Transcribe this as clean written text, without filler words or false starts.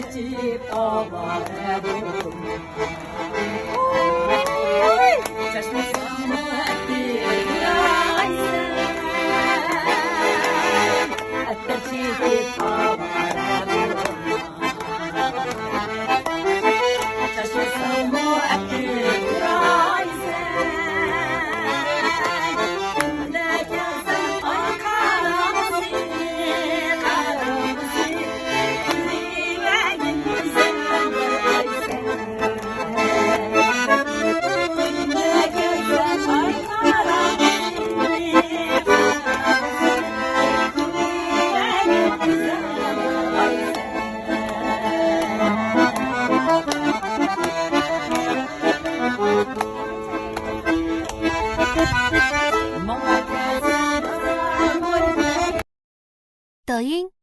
çiçek avare bulma. Çeşme sanmeti aysen, etter çiçek avare bulma. Çeşme sanmeti aysen, ne gelsen ay karamızı, karamızı, dünyaya gitmişsen aysen. Ne gelsen ay karamızı, karamızı, dünyaya gitmişsen aysen. Mama gelsen, 抖音。